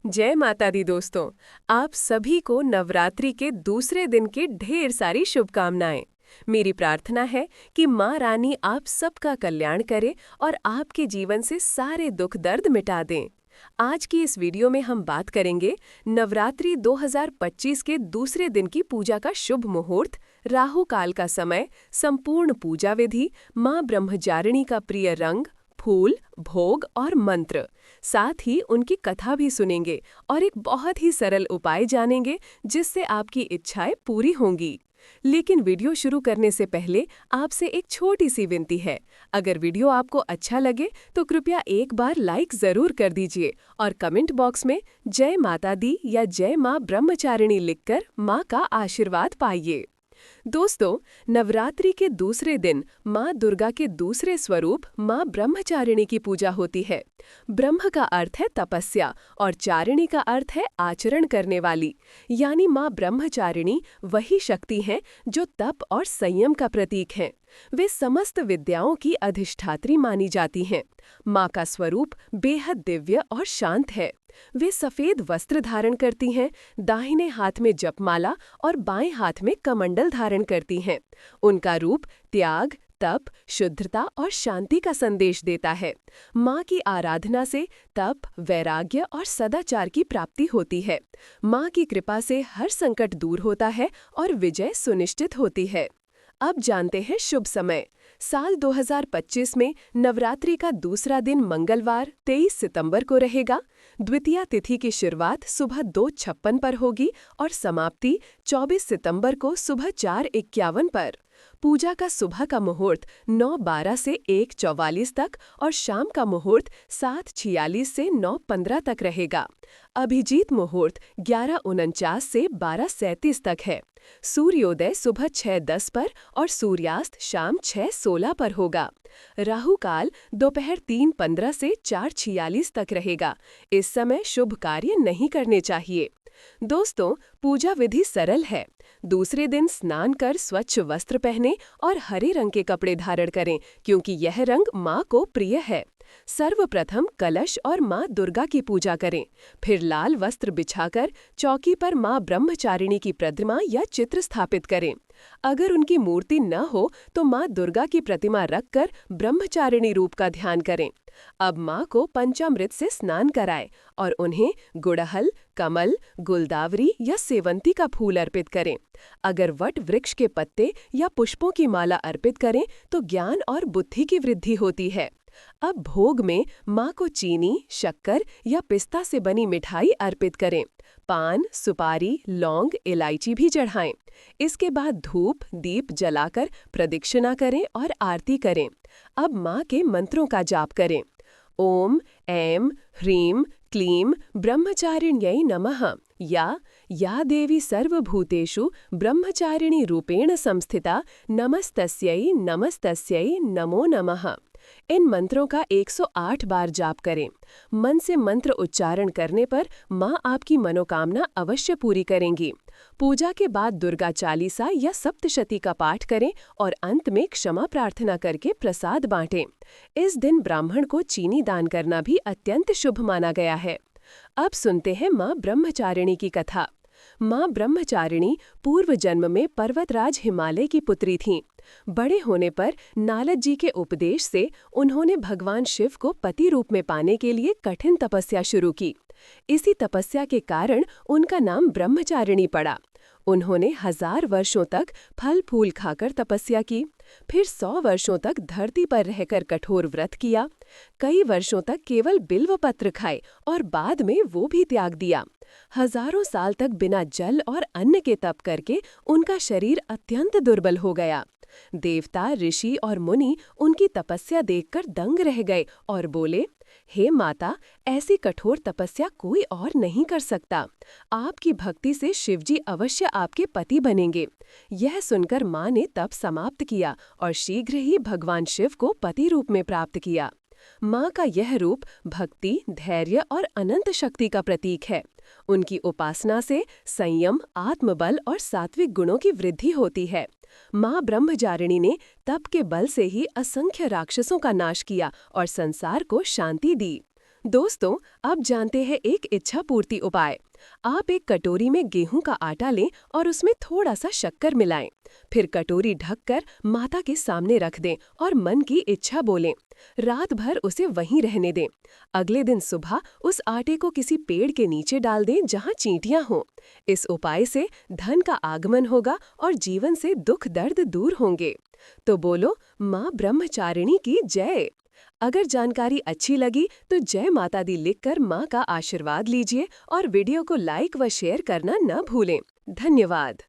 जय माता दी दोस्तों। आप सभी को नवरात्रि के दूसरे दिन की ढेर सारी शुभकामनाएं। मेरी प्रार्थना है कि माँ रानी आप सबका कल्याण करे और आपके जीवन से सारे दुख दर्द मिटा दें। आज की इस वीडियो में हम बात करेंगे नवरात्रि 2025 के दूसरे दिन की पूजा का शुभ मुहूर्त, राहु काल का समय, संपूर्ण पूजा विधि, माँ ब्रह्मचारिणी का प्रिय रंग, फूल, भोग और मंत्र। साथ ही उनकी कथा भी सुनेंगे और एक बहुत ही सरल उपाय जानेंगे जिससे आपकी इच्छाएं पूरी होंगी। लेकिन वीडियो शुरू करने से पहले आपसे एक छोटी सी विनती है। अगर वीडियो आपको अच्छा लगे तो कृपया एक बार लाइक जरूर कर दीजिए और कमेंट बॉक्स में जय माता दी या जय माँ ब्रह्मचारिणी लिखकर माँ का आशीर्वाद पाइए। दोस्तों, नवरात्रि के दूसरे दिन माँ दुर्गा के दूसरे स्वरूप माँ ब्रह्मचारिणी की पूजा होती है। ब्रह्म का अर्थ है तपस्या और चारिणी का अर्थ है आचरण करने वाली, यानी माँ ब्रह्मचारिणी वही शक्ति हैं जो तप और संयम का प्रतीक हैं। वे समस्त विद्याओं की अधिष्ठात्री मानी जाती हैं। माँ का स्वरूप बेहद दिव्य और शांत है। वे सफेद वस्त्र धारण करती हैं, दाहिने हाथ में जपमाला और बाएं हाथ में कमंडल धारण करती हैं। उनका रूप त्याग, तप, शुद्धता और शांति का संदेश देता है। माँ की आराधना से तप, वैराग्य और सदाचार की प्राप्ति होती है। माँ की कृपा से हर संकट दूर होता है और विजय सुनिश्चित होती है। अब जानते हैं शुभ समय। साल 2025 में नवरात्रि का दूसरा दिन मंगलवार 23 सितंबर को रहेगा। द्वितीया तिथि की शुरुआत सुबह 2:56 पर होगी और समाप्ति 24 सितंबर को सुबह 4:51 पर। पूजा का सुबह का मुहूर्त 9:12 से 1:44 तक और शाम का मुहूर्त 7:46 से 9:15 तक रहेगा। अभिजीत मुहूर्त 11:49 से 12:37 तक है। सूर्योदय सुबह 6:10 पर और सूर्यास्त शाम 6:16 पर होगा। राहु काल दोपहर 3:15 से 4:46 तक रहेगा। इस समय शुभ कार्य नहीं करने चाहिए। दोस्तों, पूजा विधि सरल है। दूसरे दिन स्नान कर स्वच्छ वस्त्र पहने और हरे रंग के कपड़े धारण करें, क्योंकि यह रंग माँ को प्रिय है। सर्वप्रथम कलश और माँ दुर्गा की पूजा करें। फिर लाल वस्त्र बिछाकर चौकी पर माँ ब्रह्मचारिणी की प्रतिमा या चित्र स्थापित करें। अगर उनकी मूर्ति न हो तो माँ दुर्गा की प्रतिमा रखकर ब्रह्मचारिणी रूप का ध्यान करें। अब माँ को पंचामृत से स्नान कराएं और उन्हें गुड़हल, कमल, गुलदावरी या सेवंती का फूल अर्पित करें। अगर वट वृक्ष के पत्ते या पुष्पों की माला अर्पित करें तो ज्ञान और बुद्धि की वृद्धि होती है। अब भोग में माँ को चीनी, शक्कर या पिस्ता से बनी मिठाई अर्पित करें। पान, सुपारी, लौंग, इलायची भी चढ़ाएं। इसके बाद धूप, दीप जलाकर प्रदक्षिणा करें और आरती करें। अब माँ के मंत्रों का जाप करें। ओम ऐं ह्रीं क्लीं ब्रह्मचारिण्यै नमः या देवी सर्वभूतेषु ब्रह्मचारिणी रूपेण संस्थिता नमस्तस्यै नमस्तस्यै नमो नमः। इन मंत्रों का 108 बार जाप करें। मन से मंत्र उच्चारण करने पर माँ आपकी मनोकामना अवश्य पूरी करेंगी। पूजा के बाद दुर्गा चालीसा या सप्तशती का पाठ करें और अंत में क्षमा प्रार्थना करके प्रसाद बांटें। इस दिन ब्राह्मण को चीनी दान करना भी अत्यंत शुभ माना गया है। अब सुनते हैं माँ ब्रह्मचारिणी की कथा। माँ ब्रह्मचारिणी पूर्व जन्म में पर्वतराज हिमालय की पुत्री थीं। बड़े होने पर नारद जी के उपदेश से उन्होंने भगवान शिव को पति रूप में पाने के लिए कठिन तपस्या शुरू की। इसी तपस्या के कारण उनका नाम ब्रह्मचारिणी पड़ा। उन्होंने 1000 वर्षों तक फल फूल खाकर तपस्या की, फिर 100 वर्षों तक धरती पर रहकर कठोर व्रत किया, कई वर्षों तक केवल बिल्व पत्र खाए और बाद में वो भी त्याग दिया। हजारों साल तक बिना जल और अन्न के तप करके उनका शरीर अत्यंत दुर्बल हो गया। देवता, ऋषि और मुनि उनकी तपस्या देखकर दंग रह गए और बोले, हे माता, ऐसी कठोर तपस्या कोई और नहीं कर सकता। आपकी भक्ति से शिवजी अवश्य आपके पति बनेंगे। यह सुनकर माँ ने तप समाप्त किया और शीघ्र ही भगवान शिव को पति रूप में प्राप्त किया। माँ का यह रूप भक्ति, धैर्य और अनंत शक्ति का प्रतीक है। उनकी उपासना से संयम, आत्मबल और सात्विक गुणों की वृद्धि होती है। माँ ब्रह्मचारिणी ने तप के बल से ही असंख्य राक्षसों का नाश किया और संसार को शांति दी। दोस्तों, अब जानते हैं एक इच्छा पूर्ति उपाय। आप एक कटोरी में गेहूं का आटा लें और उसमें थोड़ा सा शक्कर मिलाएं। फिर कटोरी ढककर माता के सामने रख दें और मन की इच्छा बोलें। रात भर उसे वहीं रहने दें। अगले दिन सुबह उस आटे को किसी पेड़ के नीचे डाल दें जहां चींटियां हों। इस उपाय से धन का आगमन होगा और जीवन से दुख दर्द दूर होंगे। तो बोलो, माँ ब्रह्मचारिणी की जय। अगर जानकारी अच्छी लगी तो जय माता दी लिखकर माँ का आशीर्वाद लीजिए और वीडियो को लाइक व शेयर करना न भूलें। धन्यवाद।